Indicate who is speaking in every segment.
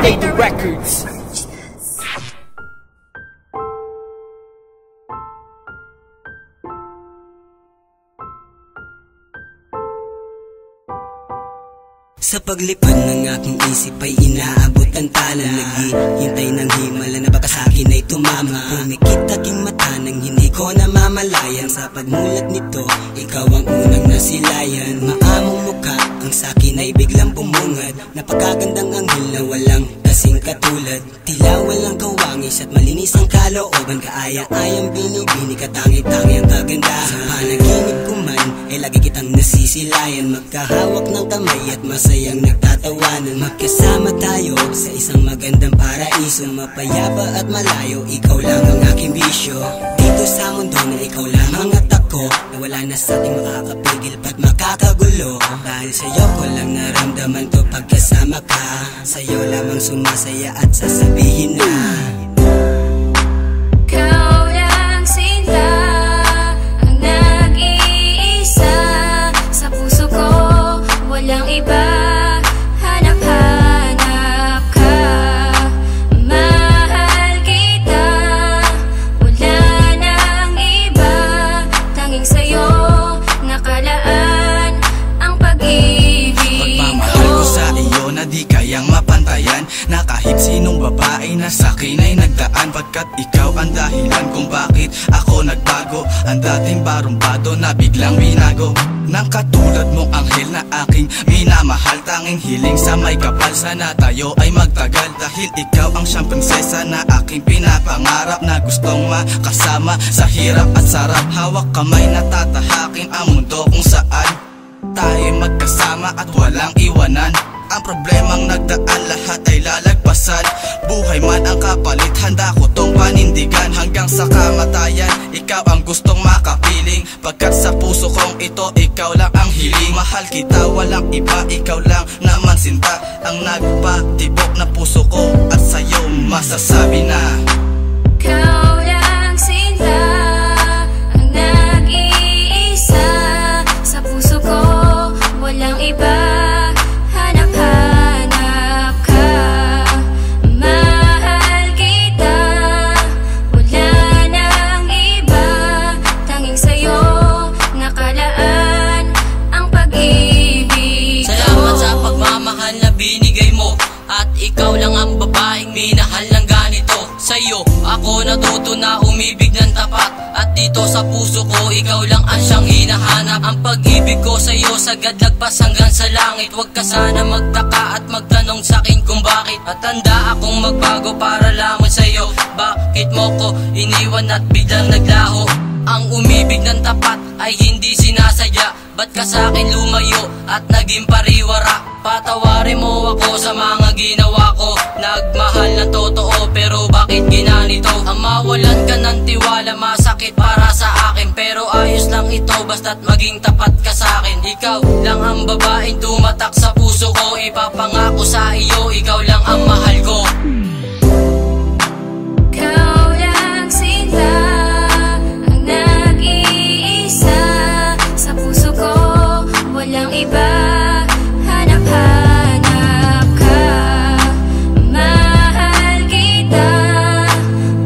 Speaker 1: Data Records.
Speaker 2: Sa paglipad ng aking isip ay inaabot ang talan. Naghihintay ng himala na baka sa'kin ay tumama. Pumikit aking mata nang hindi ko namamalayan. Sa pagmulat nito, ikaw ang unang nasilayan. Maamong mukha, ang sa'kin ay biglang bumungad. Napakagandang anghel na walang kasing katulad. Tila walang kawangis at malinis ang kalooban. Kaaya-ayang binibini, katangi-tangi ang kagandahan. Sa panaginip ko man, ay lagi kitang nasisilayan. Magkahawak ng kamay at masayang nagtatawanan. Magkasama tayo sa isang magandang paraiso. Mapayapa at malayo, ikaw lang ang aking bisyo. Dito sa mundo na ikaw lamang at ako, na wala na sa ating makakapigil pa't makakagulo. Dahil sa'yo ko lang naramdaman to pagkasama ka. Sa'yo lamang sumasaya at sasabihin na
Speaker 3: na kahit sinong babae na sa'kin ay nagdaan. Pagkat ikaw ang dahilan kung bakit ako nagbago. Ang dating barumbado na biglang binago ng katulad mong anghel na aking minamahal. Tanging hiling sa may kapal, sana tayo ay magtagal. Dahil ikaw ang siyang prinsesa na aking pinapangarap, na gustong makasama sa hirap at sarap. Hawak kamay na tatahakin ang mundo kung saan tayo magkasama at walang iwanan. Ang problemang nagdaan, lahat ay lalagpasan. Buhay man ang kapalit, handa ko tong panindigan. Hanggang sa kamatayan, ikaw ang gustong makapiling. Pagkat sa puso kong ito, ikaw lang ang hiling. Mahal kita, walang iba, ikaw lang naman sinta. Ang nagpatibok na puso ko at sa'yo masasabi na
Speaker 4: ikaw lang sinta, ang nag-iisa. Sa puso ko, walang iba.
Speaker 5: Ikaw lang ang babaeng minahal ng ganito. Sa'yo ako natuto na umibig ng tapat. At dito sa puso ko, ikaw lang ang siyang hinahanap. Ang pag-ibig ko sa'yo sagad lagpas hanggang sa langit. Huwag ka sana magtaka at magtanong sa'kin kung bakit. At handa akong magbago para lamang sa'yo. Bakit mo ko iniwan at biglang naglaho? Ang umibig ng tapat ay hindi sinasadya. Ba't ka sa'kin lumayo at naging pariwara? Patawarin mo ako sa mga ginawa ko. Nagmahal na totoo pero bakit ginanito? Ang mawalan ka ng tiwala, masakit para sa akin. Pero ayos lang ito basta't maging tapat ka sa'kin. Ikaw lang ang babaeng tumatak sa puso ko. Ipapangako sa iyo, ikaw lang ang mahal ko.
Speaker 4: Ikaw lang sinta, ang nag-iisa. Sa puso ko, walang iba. Hanap-hanap ka, mahal kita.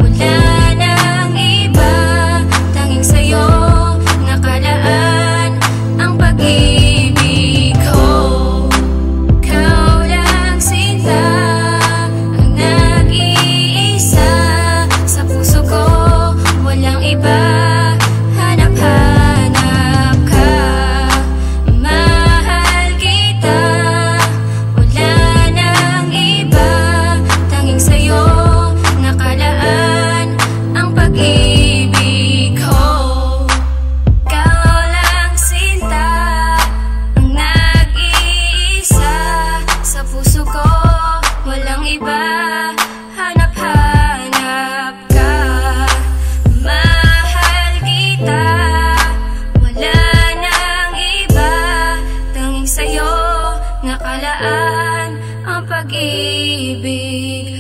Speaker 4: Wala nang iba, tanging sa'yo nakalaan ang pag-ibig ko. Ikaw lang sinta, ang nag-iisa. Sa puso ko, walang iba. Nakalaan ang pag-ibig